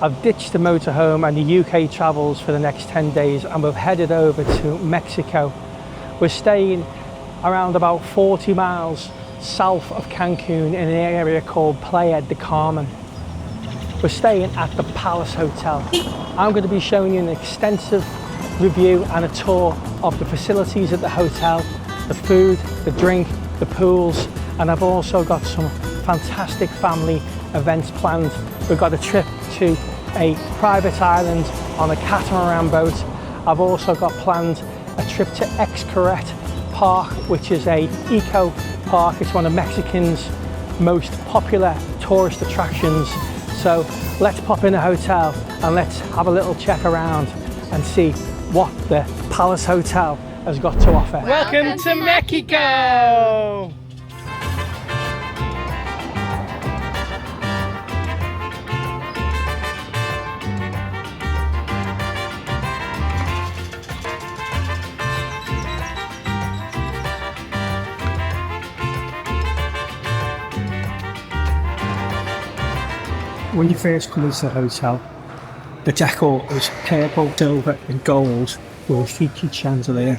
I've ditched the motorhome and the UK travels for the next 10 days and we've headed over to Mexico. We're staying around about 40 miles south of Cancun in an area called Playa del Carmen. We're staying at the Palace Hotel. I'm going to be showing you an extensive review and a tour of the facilities at the hotel, the food, the drink, the pools, and I've also got some fantastic family events planned. We've got a trip to a private island on a catamaran boat. I've also got planned a trip to Xcaret Park, which is a eco park. It's one of Mexico's most popular tourist attractions. So let's pop in a hotel and let's have a little check around and see what the Palace Hotel has got to offer. Welcome to Mexico! When you first come into the hotel, the decor is purple, silver and gold with a featured chandelier.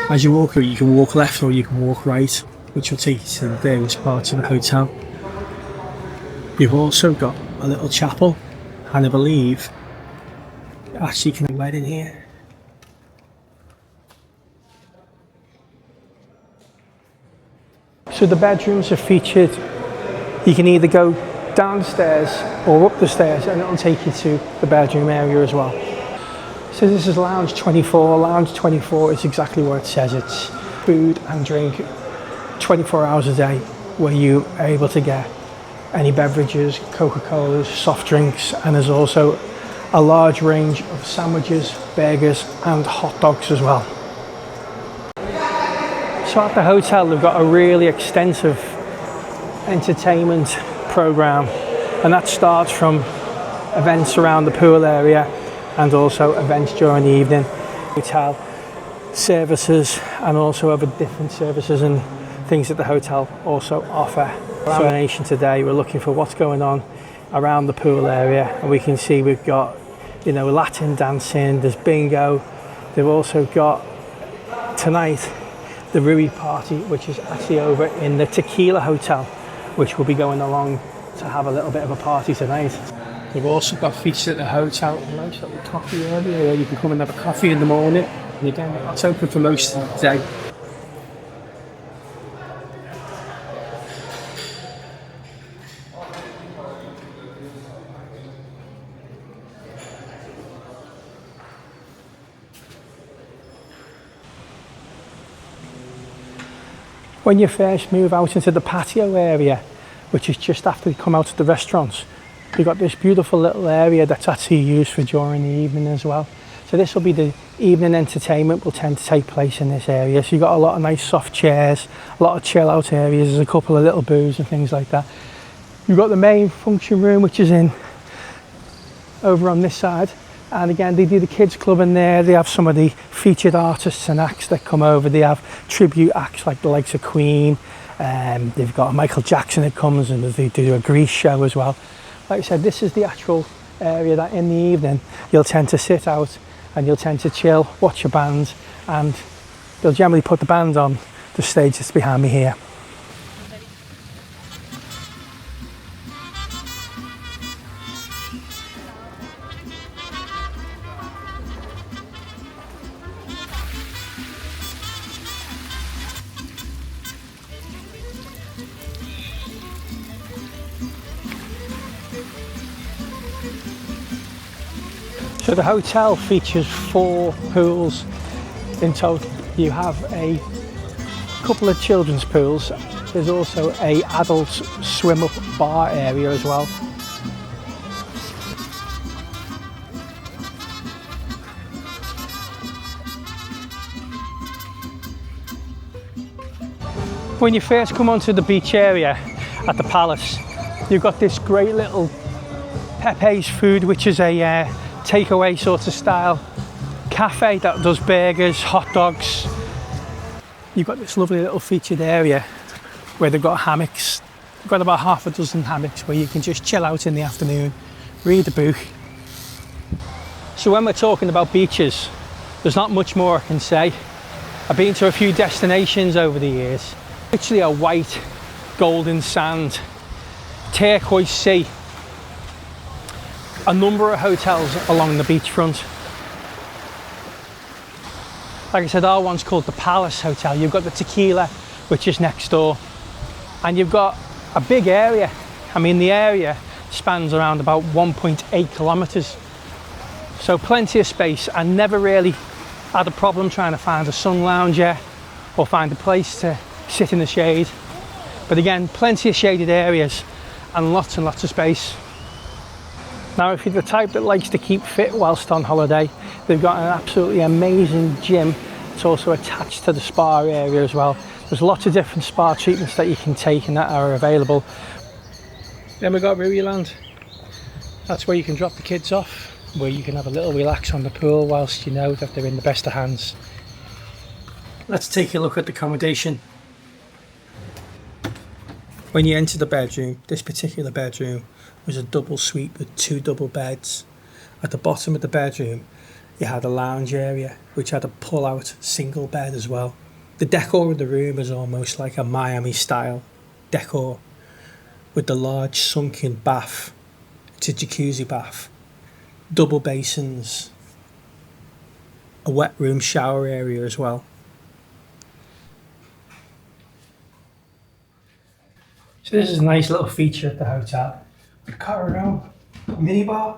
As you walk through, you can walk left or you can walk right, which will take you to the various parts of the hotel. You've also got a little chapel, and I believe you actually can wed in here. So the bedrooms are featured. You can either go downstairs or up the stairs and it'll take you to the bedroom area as well. So this is Lounge 24. Lounge 24 is exactly what it says. It's food and drink 24 hours a day, where you are able to get any beverages, Coca-Colas, soft drinks, and there's also a large range of sandwiches, burgers and hot dogs as well. So at the hotel they've got a really extensive entertainment program, and that starts from events around the pool area and also events during the evening. Hotel services and also other different services and things that the hotel also offer. For our nation today, we're looking for what's going on around the pool area, and we can see we've got, you know, Latin dancing, there's bingo. They've also got tonight the RIU Party, which is actually over in the Tequila Hotel, which will be going along to have a little bit of a party tonight. We've also got features at the hotel, a nice little coffee area where you can come and have a coffee in the morning, and again that's open for most of the day. When you first move out into the patio area, which is just after you come out of the restaurants, you've got this beautiful little area that's actually used for during the evening as well. So this will be the evening entertainment will tend to take place in this area. So you've got a lot of nice soft chairs, a lot of chill out areas, there's a couple of little booths and things like that. You've got the main function room, which is in over on this side. And again, they do the kids club in there. They have some of the featured artists and acts that come over. They have tribute acts like the likes of Queen. They've got Michael Jackson that comes, and they do a Grease show as well. Like I said, this is the actual area that in the evening you'll tend to sit out and you'll tend to chill, watch your band, and they'll generally put the band on the stage that's behind me here. So the hotel features 4 pools in total. You have a couple of children's pools. There's also a adult swim up bar area as well. When you first come onto the beach area at the Palace, you've got this great little Pepe's Food, which is a takeaway sort of style cafe that does burgers, hot dogs. You've got this lovely little featured area where they've got hammocks. They've got about half a dozen hammocks where you can just chill out in the afternoon read the book. So when we're talking about beaches, there's not much more I can say. I've been to a few destinations over the years. Literally a white, golden sand, turquoise sea. A number of hotels along the beachfront. Like I said, our one's called the Palace Hotel. You've got the Tequila, which is next door. And you've got a big area. I mean, the area spans around about 1.8 kilometers. So plenty of space. I never really had a problem trying to find a sun lounger or find a place to sit in the shade. But again, plenty of shaded areas and lots of space. Now, if you're the type that likes to keep fit whilst on holiday, they've got an absolutely amazing gym. It's also attached to the spa area as well. There's lots of different spa treatments that you can take and that are available. Then we've got RIU Land. That's where you can drop the kids off, where you can have a little relax on the pool whilst you know that they're in the best of hands. Let's take a look at the accommodation. When you enter the bedroom, this particular bedroom was a double suite with 2 double beds. At the bottom of the bedroom, you had a lounge area which had a pull-out single bed as well. The decor of the room is almost like a Miami style decor with the large sunken bath. It's a jacuzzi bath, double basins, a wet room shower area as well. So this is a nice little feature at the hotel. The Carraro minibar.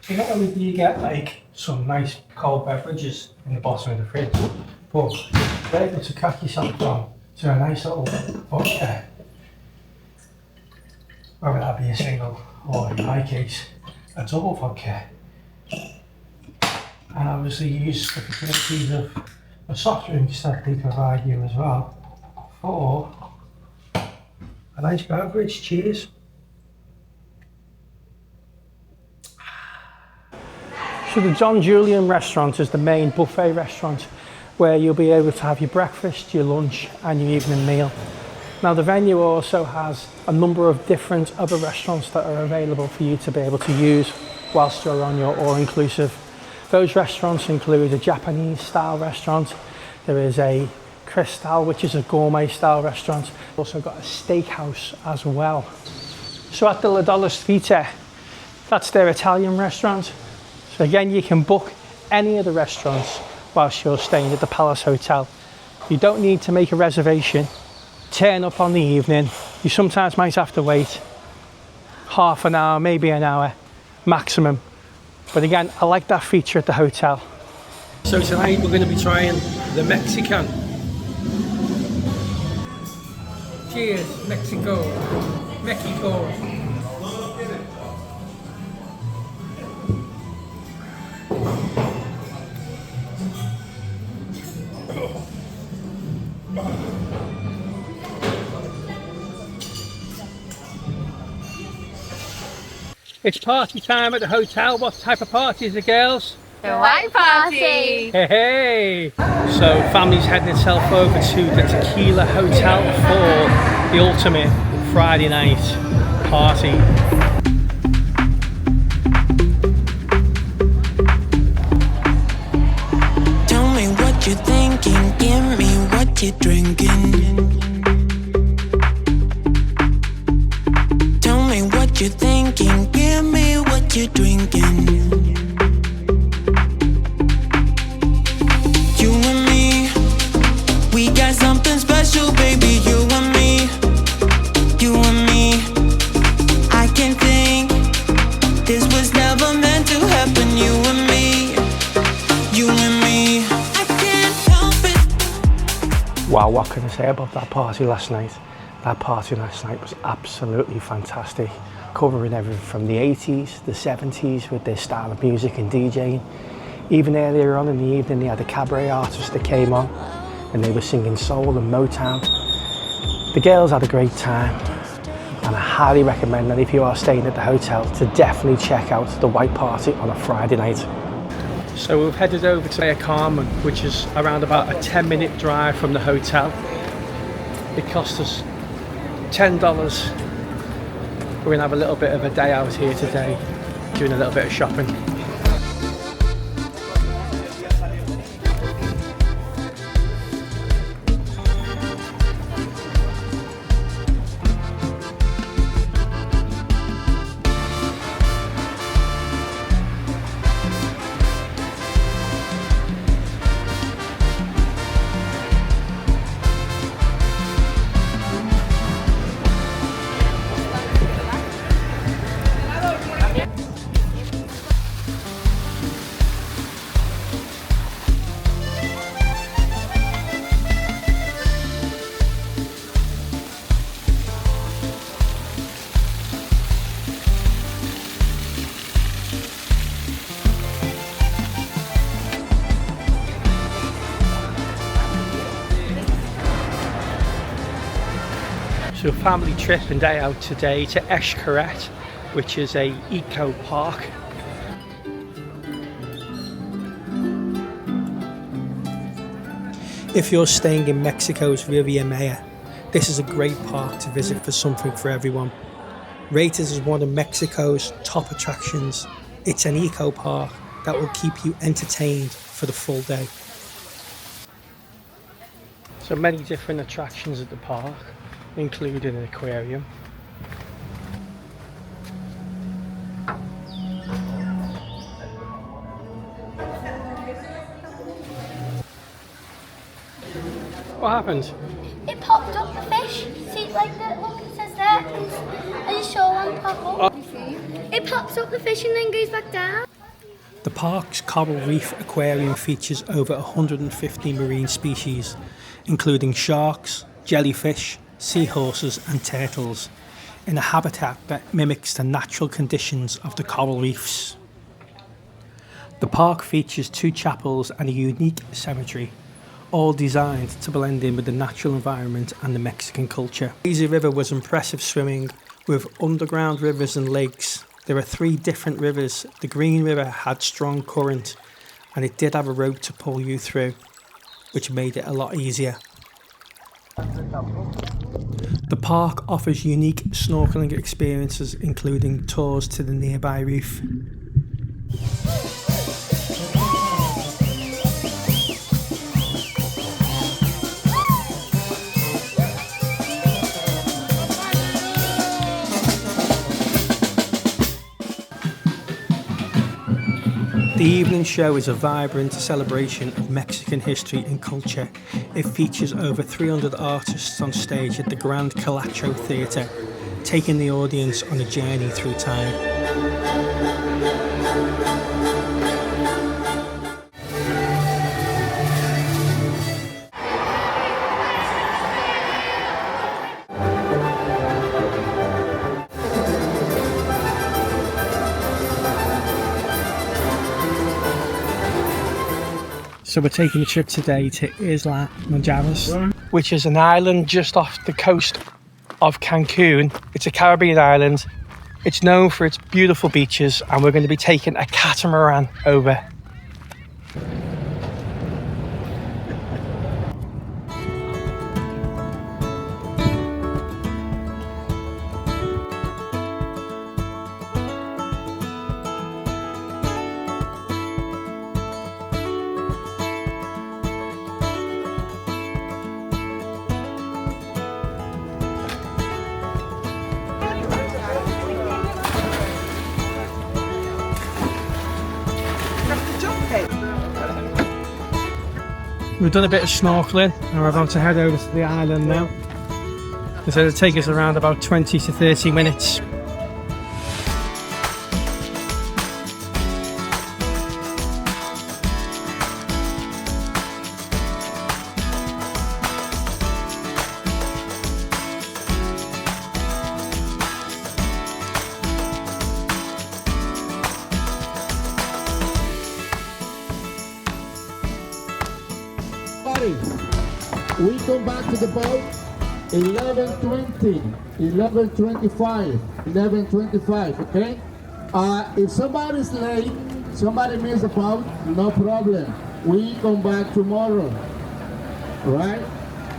You not only do you get like some nice cold beverages in the bottom of the fridge, but you're able to crack yourself down to a nice little vodka. Whether that be a single or in my case, a double vodka. And obviously use the facilities of the soft drinks that they provide you as well for a nice beverage. Cheers. So the John Julian restaurant is the main buffet restaurant where you'll be able to have your breakfast, your lunch and your evening meal. Now the venue also has a number of different other restaurants that are available for you to be able to use whilst you're on your all-inclusive. Those restaurants include a Japanese style restaurant, there is a Cristal, which is a gourmet style restaurant. Also got a steakhouse as well. So at the La Dollar Vita, that's their Italian restaurant. So again, you can book any of the restaurants whilst you're staying at the Palace Hotel. You don't need to make a reservation. Turn up on the evening. You sometimes might have to wait half an hour, maybe an hour maximum. But again, I like that feature at the hotel. So tonight we're going to be trying the Mexican. Cheers, Mexico. It's party time at the hotel. What type of party is it, girls? The White Party! Hey, hey! So family's heading itself over to the Tequila Hotel for the ultimate Friday night party. Tell me what you're thinking, give me what you're drinking. Tell me what you're thinking, give me what you're drinking. You and me, we got something special, baby. You and me, you and me. I can think this was never meant to happen. You and me, you and me. I can't help it. Wow, what can I say about that party last night? That party last night was absolutely fantastic. Covering everything from the 80s, the 70s with their style of music and DJing. Even earlier on in the evening, they had a cabaret artist that came on and they were singing soul and Motown. The girls had a great time, and I highly recommend that if you are staying at the hotel to definitely check out the White Party on a Friday night. So we've headed over to Playa del Carmen, which is around about a 10-minute drive from the hotel. It cost us $10. We're gonna have a little bit of a day out here today. doing a little bit of shopping. So family trip and day out today to Xcaret, which is a eco park. If you're staying in Mexico's Riviera Maya, this is a great park to visit for something for everyone. Rated as one of Mexico's top attractions, it's an eco park that will keep you entertained for the full day. So many different attractions at the park, including an aquarium. What happened? It popped up the fish. See, like the look, it says there. I just saw one pop up. It pops up the fish and then goes back down. The park's Coral Reef Aquarium features over 150 marine species, including sharks, jellyfish, seahorses and turtles, in a habitat that mimics the natural conditions of the coral reefs. The park features 2 chapels and a unique cemetery, all designed to blend in with the natural environment and the Mexican culture. Lazy River was impressive swimming with underground rivers and lakes. There are 3 different rivers. The Green River had strong current and it did have a rope to pull you through, which made it a lot easier. The park offers unique snorkeling experiences, including tours to the nearby reef. The evening show is a vibrant celebration of Mexican history and culture. It features over 300 artists on stage at the Grand Calacho Theatre, taking the audience on a journey through time. So we're taking a trip today to Isla Mujeres, which is an island just off the coast of Cancun. It's a Caribbean island. It's known for its beautiful beaches, and we're going to be taking a catamaran over. We've done a bit of snorkeling and we're about to head over to the island now. So it'll take us around about 20 to 30 minutes. We come back to the boat 11:20, 11:25, 11:25, okay? If somebody's late, somebody missed the boat, no problem. We come back tomorrow, right?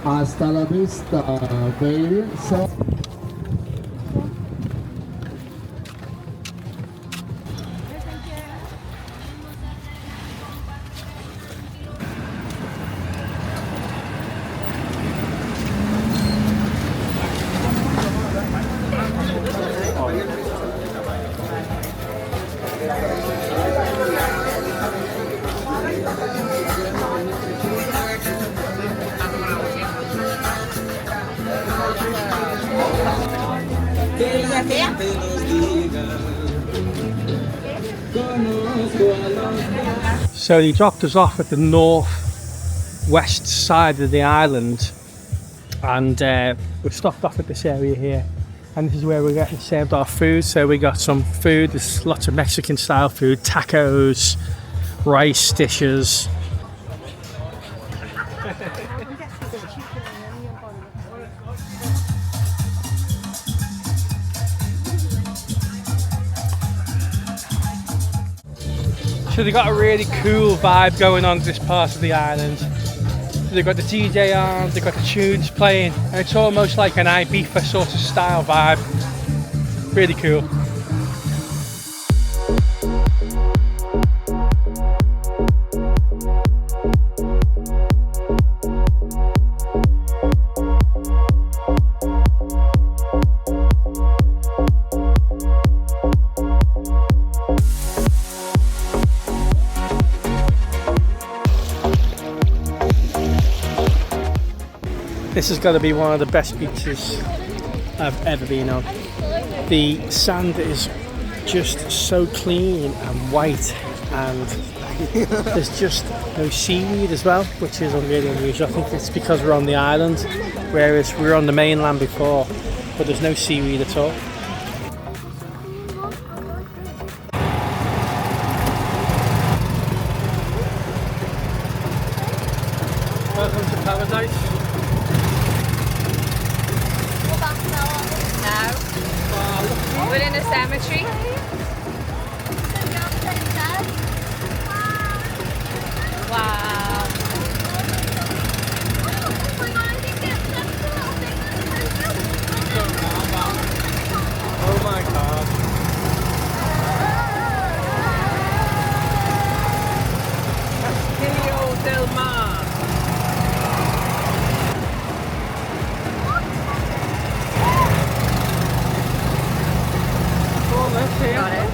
Hasta la vista, baby. So So he dropped us off at the north-west side of the island, and we stopped off at this area here, and this is where we're getting served our food. So we got some food, there's lots of Mexican style food, tacos, rice dishes. So they've got a really cool vibe going on this part of the island. They've got the DJ on, they've got the tunes playing, and it's almost like an Ibiza sort of style vibe. Really cool. This has got to be one of the best beaches I've ever been on. The sand is just so clean and white, and there's just no seaweed as well, which is really unusual. I think it's because we're on the island, whereas we were on the mainland before, but there's no seaweed at all. Welcome to paradise. We're in a cemetery. Wow. Oh my god. Tequila del Mar. Got it.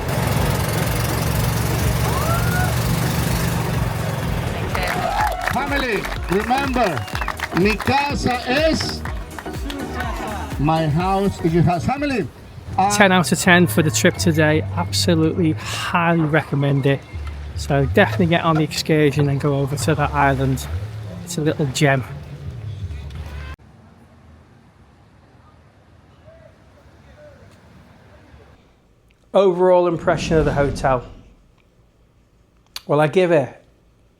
Family, remember, mi casa es my house is your house. Family. 10 out of 10 for the trip today. Absolutely highly recommend it. So definitely get on the excursion and go over to that island. It's a little gem. Overall impression of the hotel. Well, I give it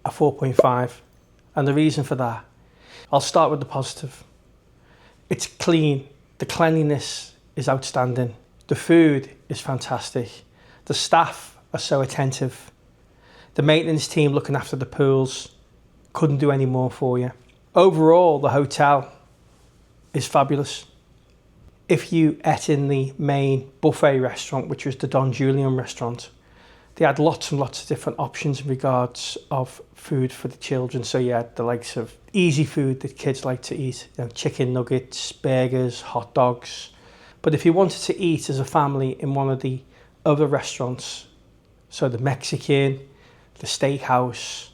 a 4.5, and the reason for that, I'll start with the positive. It's clean. The cleanliness is outstanding. The food is fantastic. The staff are so attentive. The maintenance team looking after the pools couldn't do any more for you. Overall, the hotel is fabulous. If you ate in the main buffet restaurant, which was the Don Julian restaurant, they had lots and lots of different options in regards of food for the children. So you had the likes of easy food that kids like to eat, you know, chicken nuggets, burgers, hot dogs. But if you wanted to eat as a family in one of the other restaurants, so the Mexican, the steakhouse,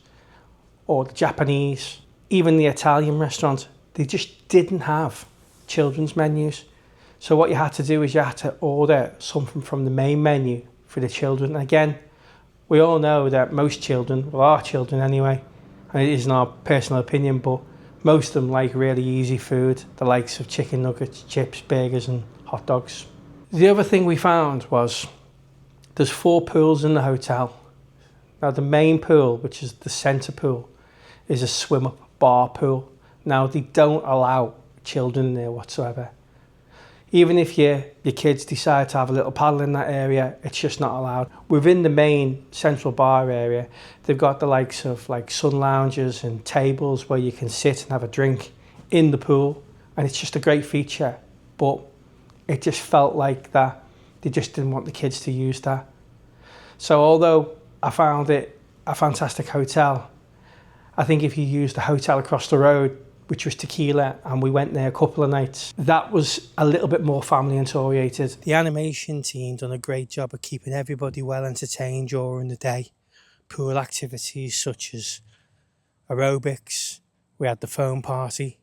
or the Japanese, even the Italian restaurant, they just didn't have children's menus. So what you had to do is you had to order something from the main menu for the children. And again, we all know that most children, well, our children anyway, and it isn't our personal opinion, but most of them like really easy food, the likes of chicken nuggets, chips, burgers and hot dogs. The other thing we found was there's 4 pools in the hotel. Now the main pool, which is the centre pool, is a swim-up bar pool. Now they don't allow children there whatsoever. Even if your kids decide to have a little paddle in that area, it's just not allowed. Within the main central bar area, they've got the likes of like sun lounges and tables where you can sit and have a drink in the pool, and it's just a great feature. But it just felt like that they just didn't want the kids to use that. So although I found it a fantastic hotel, I think if you use the hotel across the road which was Tequila, and we went there a couple of nights. That was a little bit more family oriented. The animation team done a great job of keeping everybody well entertained during the day. Pool activities such as aerobics, we had the foam party.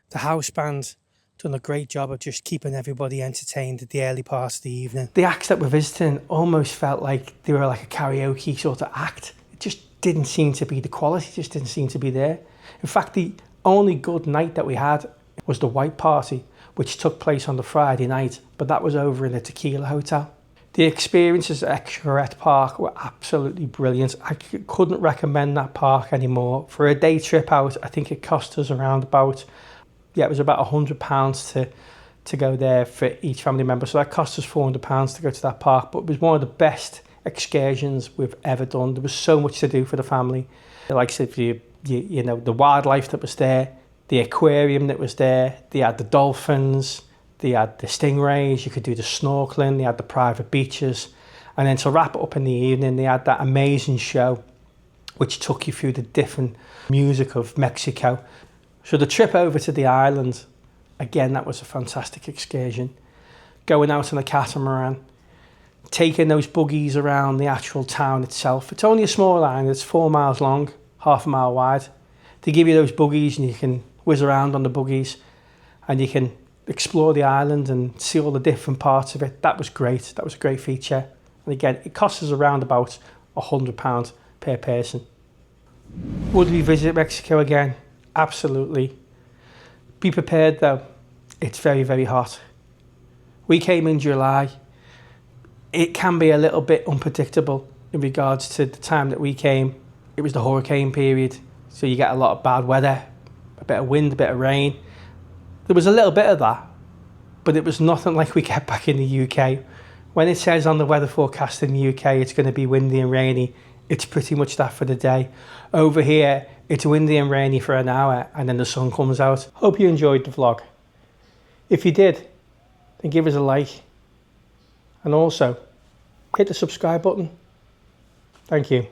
The house band done a great job of just keeping everybody entertained at the early part of the evening. The acts that were visiting almost felt like they were like a karaoke sort of act. It just didn't seem to be, the quality just didn't seem to be there. In fact, the only good night that we had was the White Party, which took place on the Friday night, but that was over in the Tequila Hotel. The experiences at Xcaret Park were absolutely brilliant. I couldn't recommend that park anymore. For a day trip out, I think it cost us around about, it was about £100 to go there for each family member. So that cost us £400 to go to that park, but it was one of the best excursions we've ever done. There was so much to do for the family. Like I said, you know, the wildlife that was there, the aquarium that was there, they had the dolphins, they had the stingrays, you could do the snorkeling, they had the private beaches. And then to wrap it up in the evening, they had that amazing show which took you through the different music of Mexico. So the trip over to the island, again, that was a fantastic excursion. Going out on a catamaran, taking those buggies around the actual town itself. It's only a small island, it's 4 miles long, half a mile wide. They give you those buggies and you can whiz around on the buggies and you can explore the island and see all the different parts of it. That was great. That was a great feature. And again, it costs us around about £100 per person. Would we visit Mexico again? Absolutely. Be prepared though. It's very, very hot. We came in July. It can be a little bit unpredictable in regards to the time that we came. It was the hurricane period, so you get a lot of bad weather, a bit of wind, a bit of rain. There was a little bit of that, but it was nothing like we get back in the UK. When it says on the weather forecast in the UK it's going to be windy and rainy, it's pretty much that for the day. Over here, it's windy and rainy for an hour and then the sun comes out. Hope you enjoyed the vlog. If you did, then give us a like. And also, hit the subscribe button. Thank you.